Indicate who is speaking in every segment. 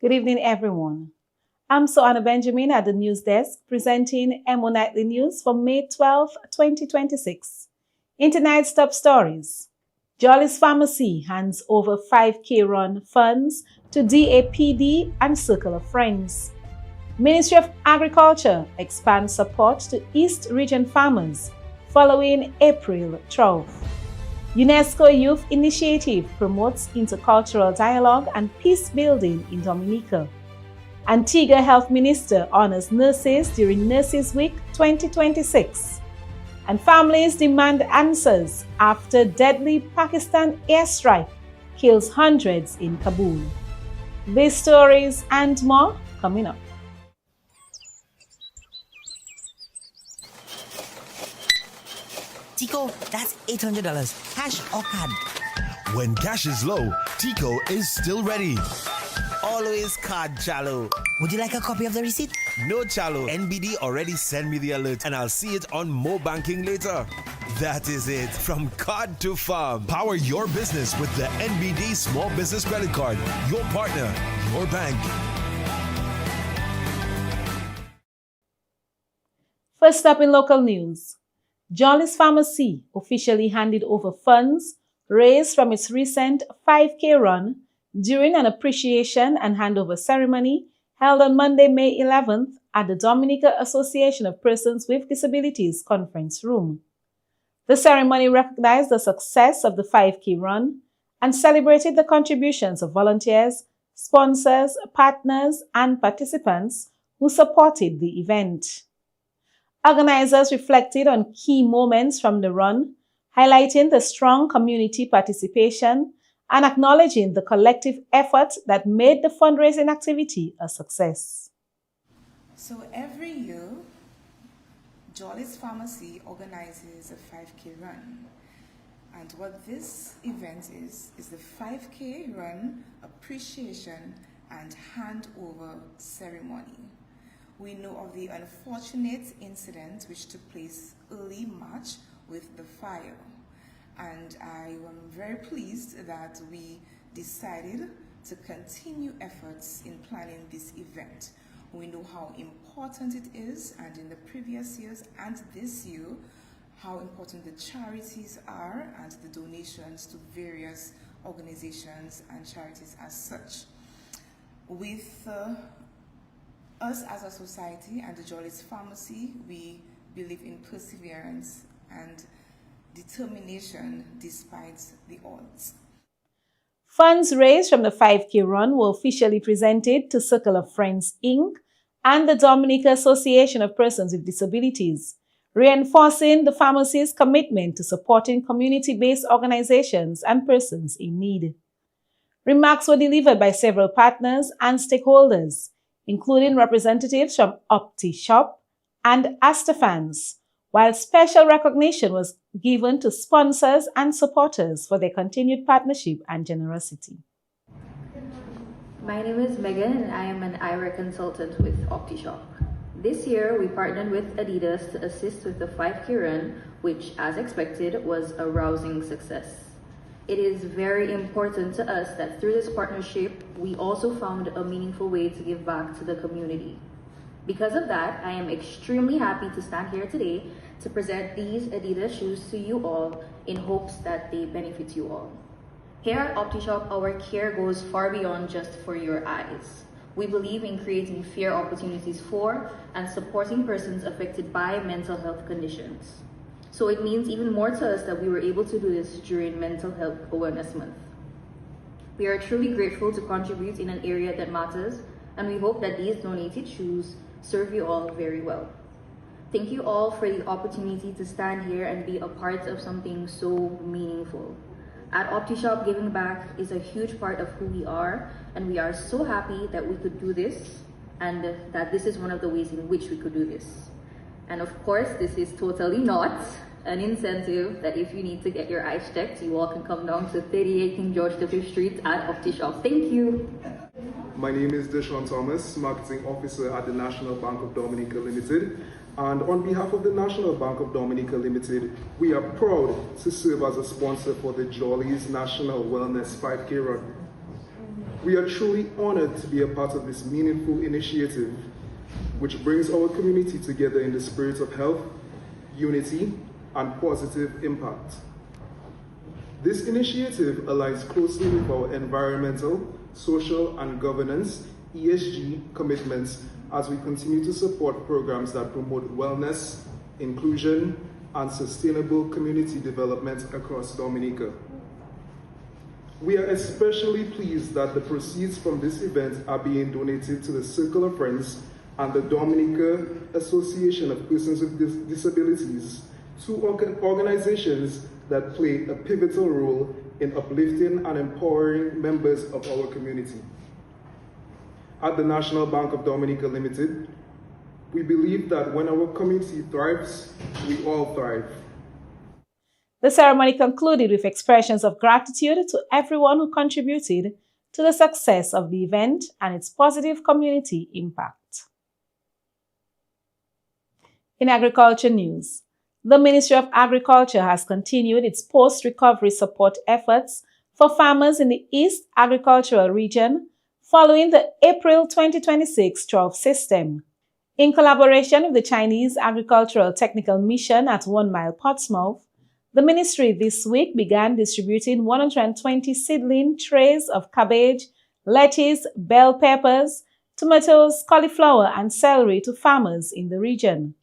Speaker 1: Good evening, everyone. I'm Soana Benjamin at the news desk presenting EmoNews for May 12, 2026. In tonight's top stories, Jolly's Pharmacy hands over 5K run funds to DAPD and Circle of Friends. Ministry of Agriculture expands support to East Region farmers following April drought. UNESCO Youth Initiative promotes intercultural dialogue and peace building in Dominica. Antigua Health Minister honors nurses during Nurses Week 2026. And families demand answers after deadly Pakistan airstrike kills hundreds in Kabul. These stories and more coming up.
Speaker 2: Tico, that's $800. Cash or card?
Speaker 3: When cash is low, Tico is still ready.
Speaker 2: Always card, Chalo. Would you like a copy of the receipt?
Speaker 3: No, Chalo. NBD already sent me the alert and I'll see it on Mo Banking later. That is it. From card to farm. Power your business with the NBD Small Business Credit Card. Your partner, your bank.
Speaker 1: First up in local news, Jolly's Pharmacy officially handed over funds raised from its recent 5K run during an appreciation and handover ceremony held on Monday, May 11th at the Dominica Association of Persons with Disabilities Conference Room. The ceremony recognized the success of the 5K run and celebrated the contributions of volunteers, sponsors, partners, and participants who supported the event. Organizers reflected on key moments from the run, highlighting the strong community participation and acknowledging the collective effort that made the fundraising activity a success.
Speaker 4: So every year, Jolly's Pharmacy organizes a 5K run. And what this event is the 5K run appreciation and handover ceremony. We know of the unfortunate incident which took place early March with the fire. And I am very pleased that we decided to continue efforts in planning this event. We know how important it is, and in the previous years and this year, how important the charities are and the donations to various organizations and charities as such. With us as a society and the Jolly's Pharmacy, we believe in perseverance and determination despite the odds.
Speaker 1: Funds raised from the 5K run were officially presented to Circle of Friends, Inc. and the Dominica Association of Persons with Disabilities, reinforcing the pharmacy's commitment to supporting community-based organizations and persons in need. Remarks were delivered by several partners and stakeholders, including representatives from OptiShop and Astafans, while special recognition was given to sponsors and supporters for their continued partnership and generosity.
Speaker 5: My name is Megan and I am an eyewear consultant with OptiShop. This year, we partnered with Adidas to assist with the 5K run, which, as expected, was a rousing success. It is very important to us that through this partnership, we also found a meaningful way to give back to the community. Because of that, I am extremely happy to stand here today to present these Adidas shoes to you all in hopes that they benefit you all. Here at OptiShop, our care goes far beyond just for your eyes. We believe in creating fair opportunities for and supporting persons affected by mental health conditions. So it means even more to us that we were able to do this during Mental Health Awareness Month. We are truly grateful to contribute in an area that matters, and we hope that these donated shoes serve you all very well. Thank you all for the opportunity to stand here and be a part of something so meaningful. At OptiShop, giving back is a huge part of who we are, and we are so happy that we could do this and that this is one of the ways in which we could do this. And of course, this is totally not an incentive that if you need to get your eyes checked, you all can come down to 38 King George V Street at OptiShop. Thank you.
Speaker 6: My name is Deshaun Thomas, Marketing Officer at the National Bank of Dominica Limited. And on behalf of the National Bank of Dominica Limited, we are proud to serve as a sponsor for the Jolly's National Wellness 5K Run. We are truly honored to be a part of this meaningful initiative, which brings our community together in the spirit of health, unity, and positive impact. This initiative aligns closely with our environmental, social, and governance (ESG) commitments as we continue to support programs that promote wellness, inclusion, and sustainable community development across Dominica. We are especially pleased that the proceeds from this event are being donated to the Circle of Friends and the Dominica Association of Persons with Disabilities, two organizations that play a pivotal role in uplifting and empowering members of our community. At the National Bank of Dominica Limited, we believe that when our community thrives, we all thrive.
Speaker 1: The ceremony concluded with expressions of gratitude to everyone who contributed to the success of the event and its positive community impact. In agriculture news, the Ministry of Agriculture has continued its post-recovery support efforts for farmers in the East Agricultural Region following the April 2026 drought system. In collaboration with the Chinese Agricultural Technical Mission at 1 Mile Portsmouth, the ministry this week began distributing 120 seedling trays of cabbage, lettuce, bell peppers, tomatoes, cauliflower, and celery to farmers in the region.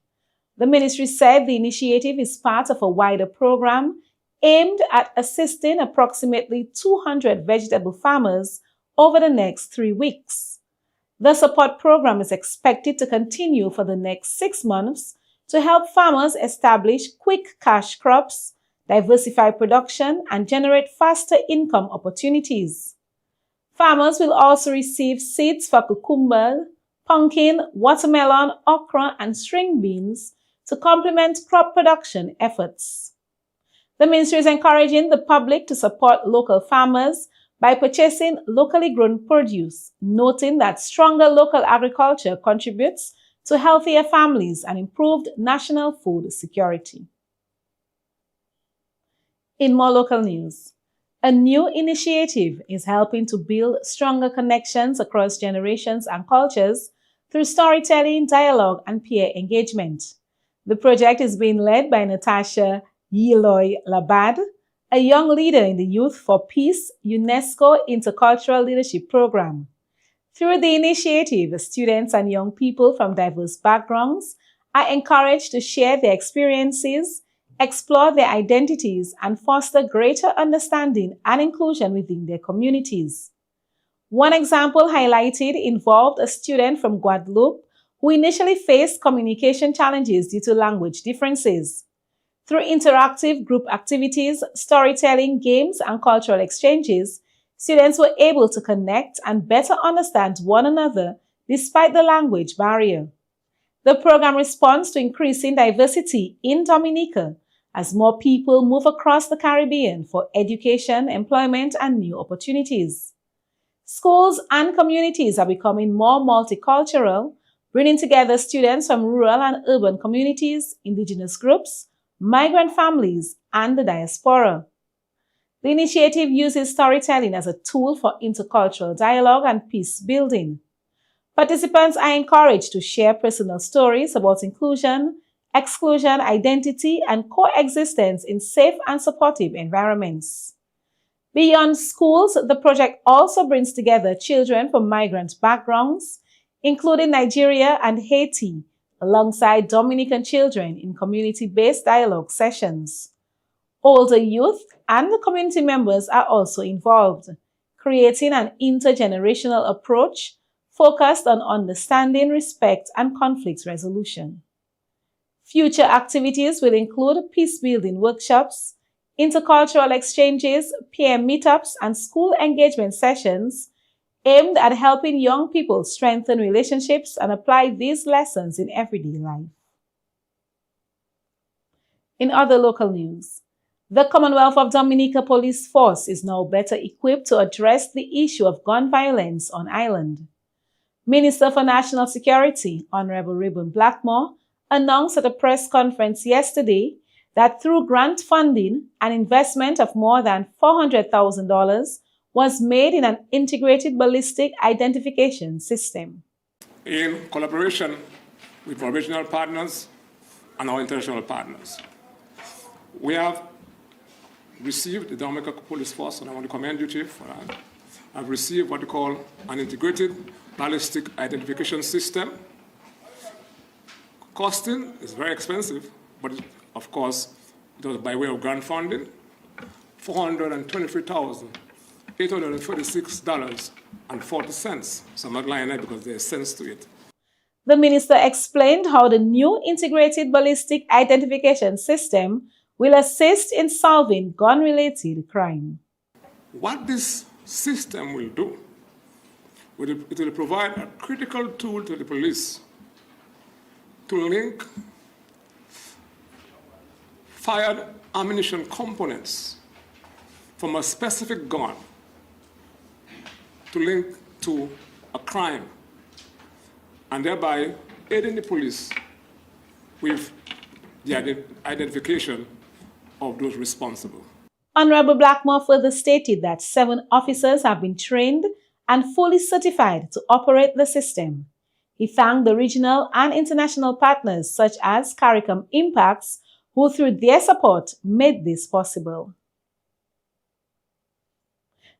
Speaker 1: The ministry said the initiative is part of a wider program aimed at assisting approximately 200 vegetable farmers over the next 3 weeks. The support program is expected to continue for the next 6 months to help farmers establish quick cash crops, diversify production, and generate faster income opportunities. Farmers will also receive seeds for cucumber, pumpkin, watermelon, okra, and string beans to complement crop production efforts. The ministry is encouraging the public to support local farmers by purchasing locally grown produce, noting that stronger local agriculture contributes to healthier families and improved national food security. In more local news, a new initiative is helping to build stronger connections across generations and cultures through storytelling, dialogue, and peer engagement. The project is being led by Natasha Yiloy Labad, a young leader in the Youth for Peace UNESCO Intercultural Leadership Program. Through the initiative, students and young people from diverse backgrounds are encouraged to share their experiences, explore their identities, and foster greater understanding and inclusion within their communities. One example highlighted involved a student from Guadeloupe who initially faced communication challenges due to language differences. Through interactive group activities, storytelling, games, and cultural exchanges, students were able to connect and better understand one another despite the language barrier. The program responds to increasing diversity in Dominica as more people move across the Caribbean for education, employment, and new opportunities. Schools and communities are becoming more multicultural, bringing together students from rural and urban communities, indigenous groups, migrant families, and the diaspora. The initiative uses storytelling as a tool for intercultural dialogue and peace building. Participants are encouraged to share personal stories about inclusion, exclusion, identity, and coexistence in safe and supportive environments. Beyond schools, the project also brings together children from migrant backgrounds, including Nigeria and Haiti, alongside Dominican children in community-based dialogue sessions. Older youth and the community members are also involved, creating an intergenerational approach focused on understanding, respect, and conflict resolution. Future activities will include peace-building workshops, intercultural exchanges, PM meetups, and school engagement sessions aimed at helping young people strengthen relationships and apply these lessons in everyday life. In other local news, the Commonwealth of Dominica Police Force is now better equipped to address the issue of gun violence on island. Minister for National Security, Honorable Rayburn Blackmore, announced at a press conference yesterday that through grant funding, an investment of more than $400,000 was made in an integrated ballistic identification system.
Speaker 7: In collaboration with our regional partners and our international partners, we have received the Dominica Police Force, and I want to commend you, Chief, for that. I've received what we call an integrated ballistic identification system. Costing is very expensive, but of course, it was by way of grant funding, $423,846.40. So I'm not lying there because there's sense to it.
Speaker 1: The minister explained how the new integrated ballistic identification system will assist in solving gun-related crime.
Speaker 7: What this system will do, it will provide a critical tool to the police to link fired ammunition components from a specific gun to link to a crime, and thereby aiding the police with the identification of those responsible.
Speaker 1: Honorable Blackmore further stated that 7 officers have been trained and fully certified to operate the system. He thanked the regional and international partners such as CARICOM Impacts, who through their support made this possible.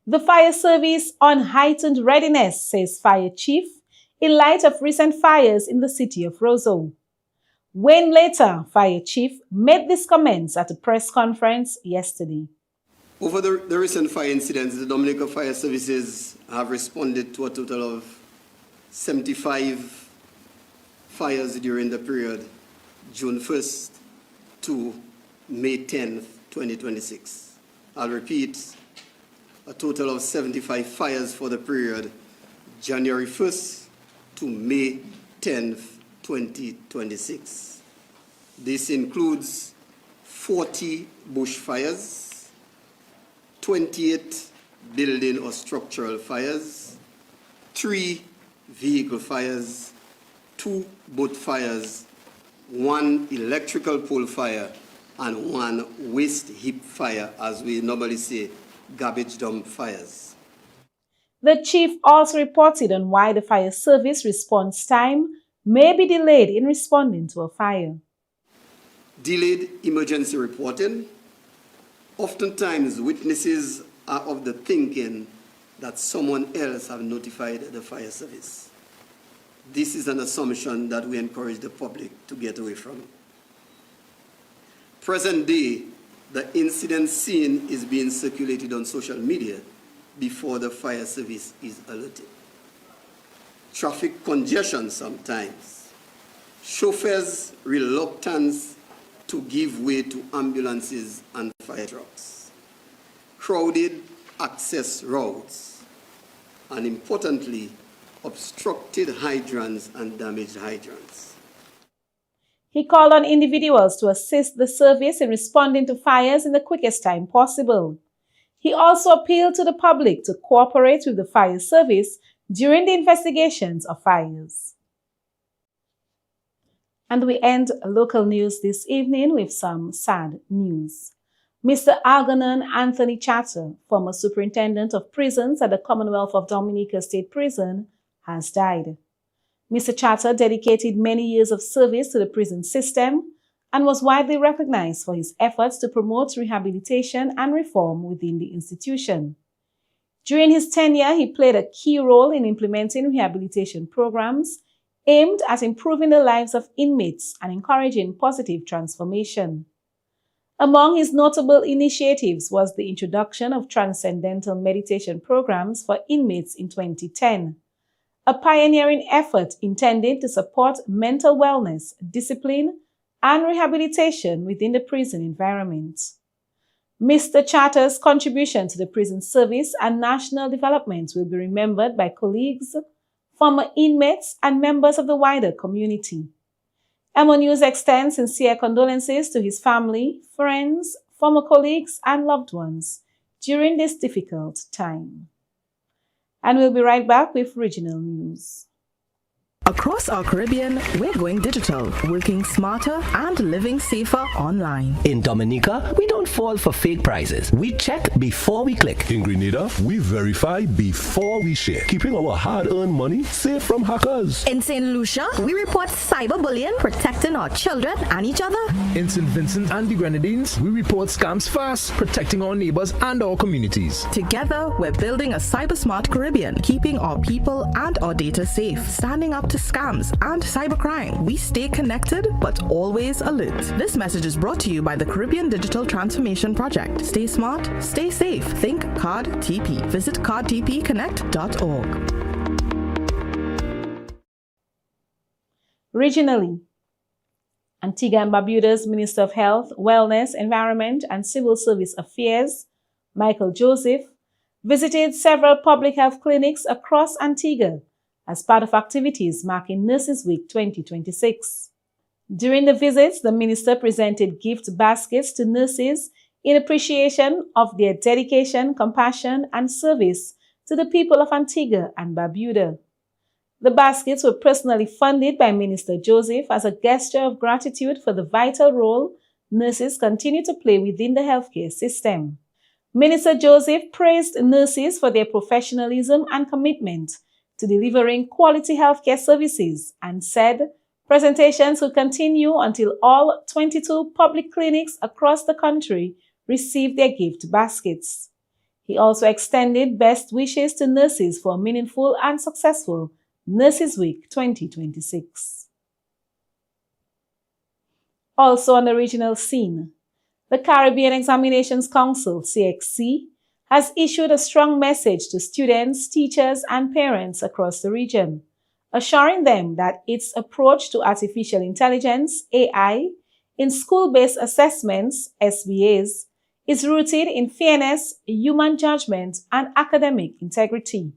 Speaker 1: The fire service on heightened readiness, says Fire Chief, in light of recent fires in the city of Roseau. Wayne Later, Fire Chief, made these comments at a press conference yesterday.
Speaker 8: Over the recent fire incidents, the Dominica Fire Services have responded to a total of 75 fires during the period June 1st to May 10th, 2026. I'll repeat, a total of 75 fires for the period January 1st to May 10th, 2026. This includes 40 bushfires, 28 building or structural fires, 3 vehicle fires, 2 boat fires, 1 electrical pole fire, and 1 waste heap fire, as we normally say, garbage dump fires.
Speaker 1: The chief also reported on why the fire service response time may be delayed in responding to a fire.
Speaker 8: Delayed emergency reporting. Oftentimes, witnesses are of the thinking that someone else have notified the fire service. This is an assumption that we encourage the public to get away from. Present day, the incident scene is being circulated on social media before the fire service is alerted. Traffic congestion sometimes. Chauffeurs' reluctance to give way to ambulances and fire trucks. Crowded access routes. And importantly, obstructed hydrants and damaged hydrants.
Speaker 1: He called on individuals to assist the service in responding to fires in the quickest time possible. He also appealed to the public to cooperate with the fire service during the investigations of fires. And we end local news this evening with some sad news. Mr. Algernon Anthony Chatter, former superintendent of prisons at the Commonwealth of Dominica State Prison, has died. Mr. Chatter dedicated many years of service to the prison system and was widely recognized for his efforts to promote rehabilitation and reform within the institution. During his tenure, he played a key role in implementing rehabilitation programs aimed at improving the lives of inmates and encouraging positive transformation. Among his notable initiatives was the introduction of transcendental meditation programs for inmates in 2010, a pioneering effort intended to support mental wellness, discipline, and rehabilitation within the prison environment. Mr. Charter's contribution to the prison service and national development will be remembered by colleagues, former inmates, and members of the wider community. EmoNews extends sincere condolences to his family, friends, former colleagues, and loved ones during this difficult time. And we'll be right back with regional news.
Speaker 9: Across our Caribbean, we're going digital, working smarter and living safer online.
Speaker 2: In Dominica, we don't fall for fake prizes. We check before we click.
Speaker 10: In Grenada, we verify before we share, keeping our hard-earned money safe from hackers.
Speaker 9: In St. Lucia, we report cyberbullying, protecting our children and each other.
Speaker 11: In St. Vincent and the Grenadines, we report scams fast, protecting our neighbors and our communities.
Speaker 9: Together, we're building a cyber-smart Caribbean, keeping our people and our data safe, standing up to scams and cybercrime. We stay connected, but always alert. This message is brought to you by the Caribbean Digital Transformation Project. Stay smart, stay safe. Think Card TP. Visit cardtpconnect.org.
Speaker 1: Regionally, Antigua and Barbuda's Minister of Health, Wellness, Environment, and Civil Service Affairs, Michael Joseph, visited several public health clinics across Antigua as part of activities marking Nurses Week 2026. During the visits, the minister presented gift baskets to nurses in appreciation of their dedication, compassion, and service to the people of Antigua and Barbuda. The baskets were personally funded by Minister Joseph as a gesture of gratitude for the vital role nurses continue to play within the healthcare system. Minister Joseph praised nurses for their professionalism and commitment to delivering quality healthcare services and said presentations will continue until all 22 public clinics across the country receive their gift baskets. He also extended best wishes to nurses for a meaningful and successful Nurses Week 2026. Also on the regional scene, the Caribbean Examinations Council, CXC, has issued a strong message to students, teachers, and parents across the region, assuring them that its approach to artificial intelligence, AI, in school-based assessments, SBAs, is rooted in fairness, human judgment, and academic integrity.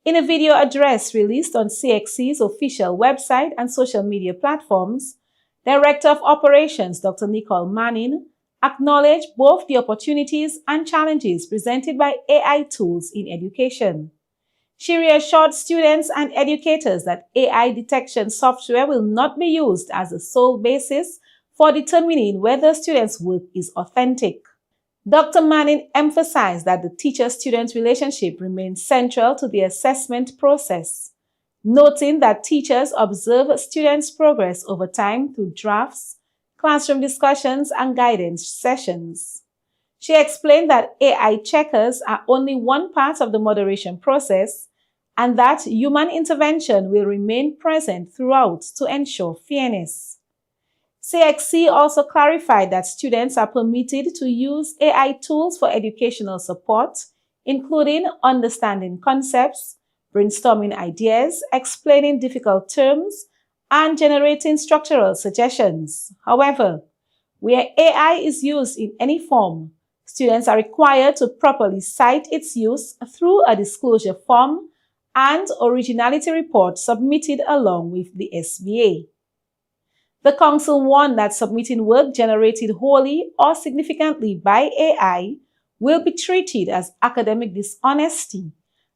Speaker 1: In a video address released on CXC's official website and social media platforms, Director of Operations Dr. Nicole Manning acknowledged both the opportunities and challenges presented by AI tools in education. She reassured students and educators that AI detection software will not be used as the sole basis for determining whether students' work is authentic. Dr. Manning emphasized that the teacher-student relationship remains central to the assessment process, noting that teachers observe students' progress over time through drafts, classroom discussions, and guidance sessions. She explained that AI checkers are only one part of the moderation process and that human intervention will remain present throughout to ensure fairness. CXC also clarified that students are permitted to use AI tools for educational support, including understanding concepts, brainstorming ideas, explaining difficult terms, and generating structural suggestions. However, where AI is used in any form, students are required to properly cite its use through a disclosure form and originality report submitted along with the SBA. The Council warned that submitting work generated wholly or significantly by AI will be treated as academic dishonesty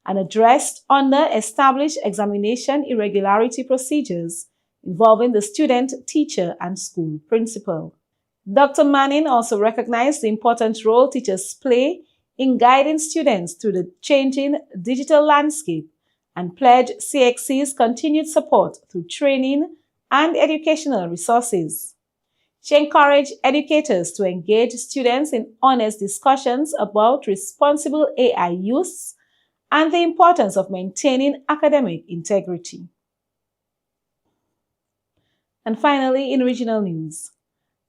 Speaker 1: and addressed under established examination irregularity procedures involving the student, teacher, and school principal. Dr. Manning also recognized the important role teachers play in guiding students through the changing digital landscape and pledged CXC's continued support through training and educational resources. She encouraged educators to engage students in honest discussions about responsible AI use and the importance of maintaining academic integrity. And finally, in regional news,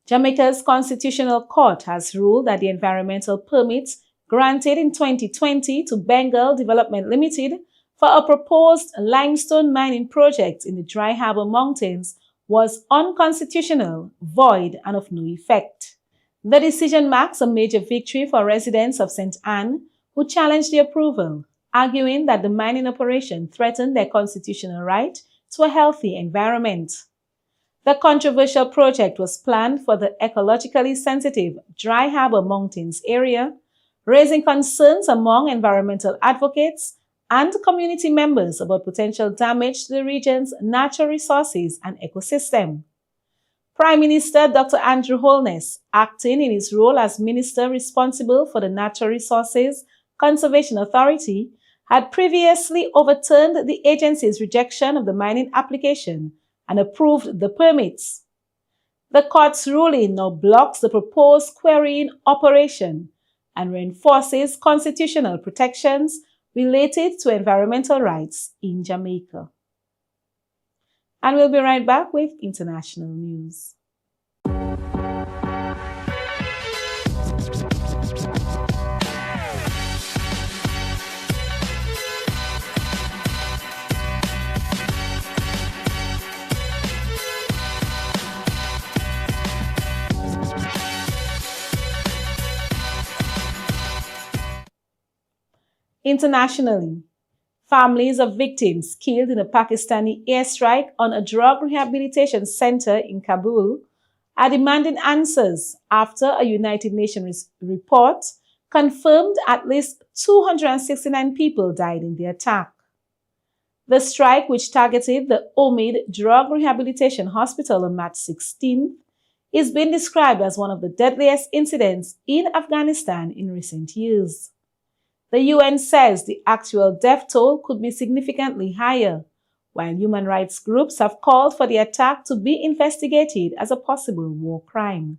Speaker 1: Jamaica's Constitutional Court has ruled that the environmental permits granted in 2020 to Bengal Development Limited for a proposed limestone mining project in the Dry Harbour Mountains was unconstitutional, void, and of no effect. The decision marks a major victory for residents of St. Anne who challenged the approval, arguing that the mining operation threatened their constitutional right to a healthy environment. The controversial project was planned for the ecologically sensitive Dry Harbor Mountains area, raising concerns among environmental advocates and community members about potential damage to the region's natural resources and ecosystem. Prime Minister Dr. Andrew Holness, acting in his role as minister responsible for the Natural Resources Conservation Authority, had previously overturned the agency's rejection of the mining application and approved the permits. The court's ruling now blocks the proposed quarrying operation and reinforces constitutional protections related to environmental rights in Jamaica. And we'll be right back with international news. Internationally, families of victims killed in a Pakistani airstrike on a drug rehabilitation center in Kabul are demanding answers after a United Nations report confirmed at least 269 people died in the attack. The strike, which targeted the Omid Drug Rehabilitation Hospital on March 16th, is being described as one of the deadliest incidents in Afghanistan in recent years. The UN says the actual death toll could be significantly higher, while human rights groups have called for the attack to be investigated as a possible war crime.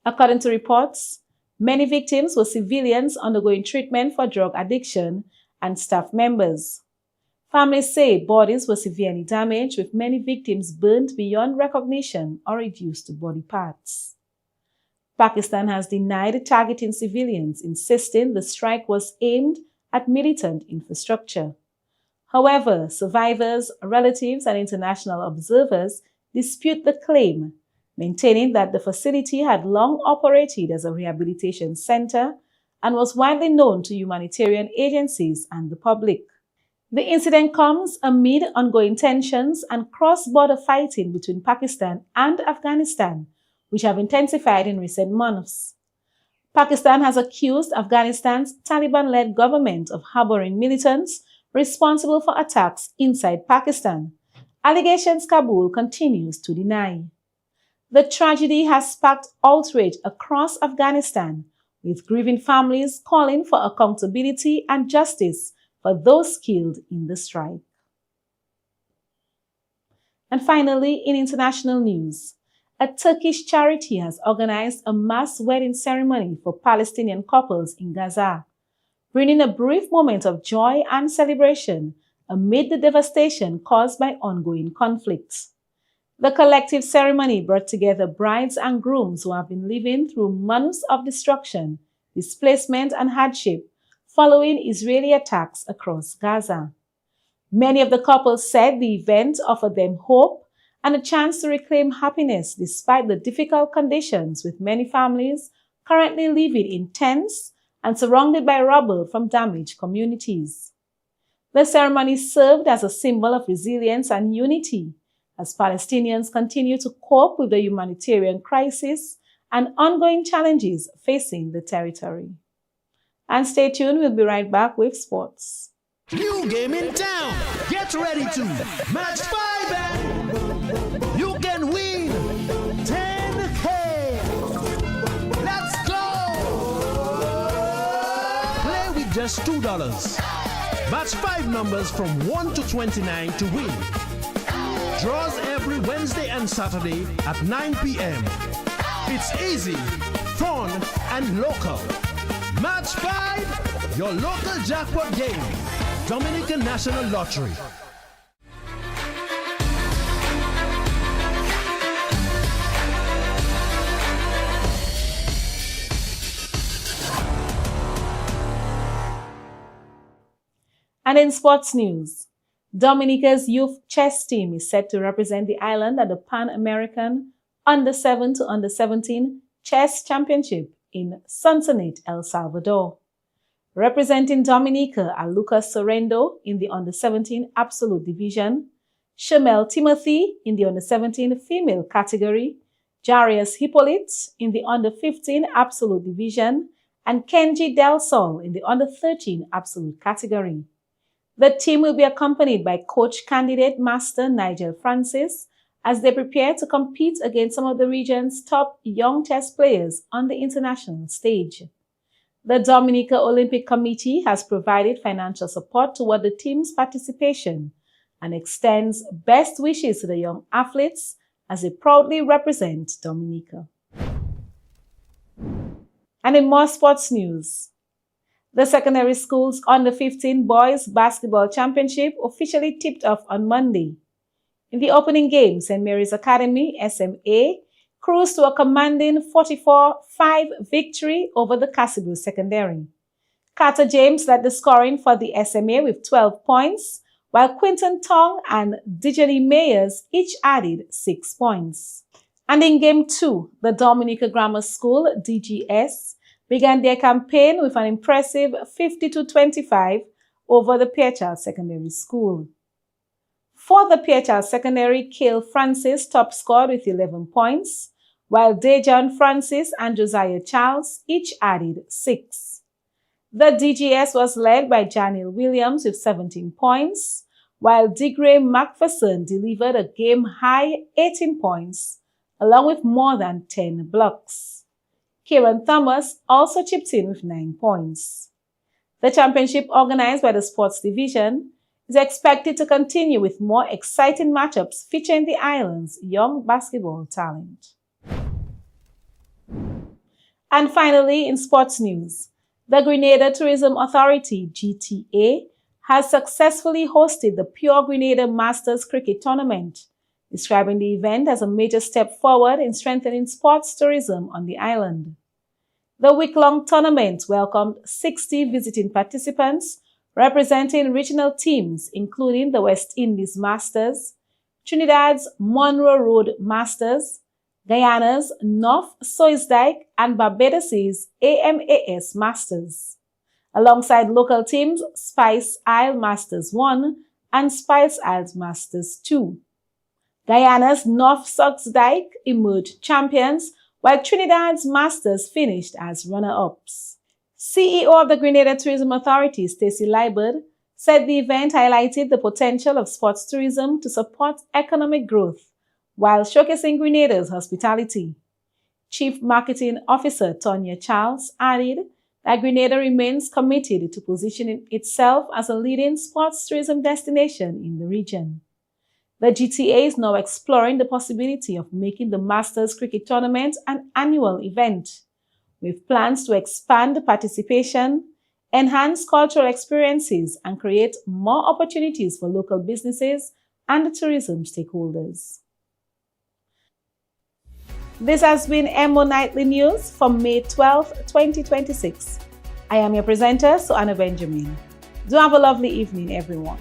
Speaker 1: According to reports, many victims were civilians undergoing treatment for drug addiction and staff members. Families say bodies were severely damaged, with many victims burned beyond recognition or reduced to body parts. Pakistan has denied targeting civilians, insisting the strike was aimed at militant infrastructure. However, survivors, relatives, and international observers dispute the claim, maintaining that the facility had long operated as a rehabilitation center and was widely known to humanitarian agencies and the public. The incident comes amid ongoing tensions and cross-border fighting between Pakistan and Afghanistan, which have intensified in recent months. Pakistan has accused Afghanistan's Taliban-led government of harboring militants responsible for attacks inside Pakistan, allegations Kabul continues to deny. The tragedy has sparked outrage across Afghanistan, with grieving families calling for accountability and justice for those killed in the strike. And finally, in international news, a Turkish charity has organized a mass wedding ceremony for Palestinian couples in Gaza, bringing a brief moment of joy and celebration amid the devastation caused by ongoing conflicts. The collective ceremony brought together brides and grooms who have been living through months of destruction, displacement, and hardship following Israeli attacks across Gaza. Many of the couples said the event offered them hope and a chance to reclaim happiness despite the difficult conditions, with many families currently living in tents and surrounded by rubble from damaged communities. The ceremony served as a symbol of resilience and unity as Palestinians continue to cope with the humanitarian crisis and ongoing challenges facing the territory. And stay tuned, we'll be right back with sports.
Speaker 2: New game in town. Get ready to match 5 and you can win 10K. Let's go. Play with just $2. Match 5 numbers from 1 to 29 to win. Draws every Wednesday and Saturday at 9 p.m. It's easy, fun, and local. Match 5, your local jackpot game. Dominican National Lottery.
Speaker 1: And in sports news, Dominica's youth chess team is set to represent the island at the Pan American Under-7 to Under-17 Chess Championship in Sonsonate, El Salvador. Representing Dominica are Lucas Sorrendo in the Under-17 Absolute Division, Shamel Timothy in the Under-17 Female category, Jarius Hippolyte in the Under-15 Absolute Division, and Kenji Del Sol in the Under-13 Absolute category. The team will be accompanied by coach candidate Master Nigel Francis as they prepare to compete against some of the region's top young chess players on the international stage. The Dominica Olympic Committee has provided financial support toward the team's participation and extends best wishes to the young athletes as they proudly represent Dominica. And in more sports news, the secondary school's Under-15 Boys Basketball Championship officially tipped off on Monday. In the opening game, St. Mary's Academy, SMA, cruised to a commanding 44-5 victory over the Casibou Secondary. Carter James led the scoring for the SMA with 12 points, while Quinton Tong and Dijani Mayers each added 6 points. And in Game 2, the Dominica Grammar School, DGS, began their campaign with an impressive 50-25 over the Pierchild Secondary School. For the Pierchild Secondary, Cale Francis top scored with 11 points, while Dejan Francis and Josiah Charles each added 6. The DGS was led by Janil Williams with 17 points, while Digray McPherson delivered a game-high 18 points, along with more than 10 blocks. Kieran Thomas also chipped in with 9 points. The championship, organized by the Sports Division, is expected to continue with more exciting matchups featuring the island's young basketball talent. And finally, in sports news, the Grenada Tourism Authority, GTA, has successfully hosted the Pure Grenada Masters Cricket Tournament, describing the event as a major step forward in strengthening sports tourism on the island. The week-long tournament welcomed 60 visiting participants representing regional teams including the West Indies Masters, Trinidad's Monroe Road Masters, Guyana's North Soisdyke, and Barbados's AMAS Masters, alongside local teams Spice Isle Masters 1 and Spice Isles Masters 2. Guyana's North Soisdyke emerged champions, while Trinidad's Masters finished as runner-ups. CEO of the Grenada Tourism Authority, Stacey Liebert, said the event highlighted the potential of sports tourism to support economic growth while showcasing Grenada's hospitality. Chief Marketing Officer Tonya Charles added that Grenada remains committed to positioning itself as a leading sports tourism destination in the region. The GTA is now exploring the possibility of making the Masters Cricket Tournament an annual event, with plans to expand participation, enhance cultural experiences, and create more opportunities for local businesses and tourism stakeholders. This has been Emo Nightly News for May 12, 2026. I am your presenter, Suanna Benjamin. Do have a lovely evening, everyone.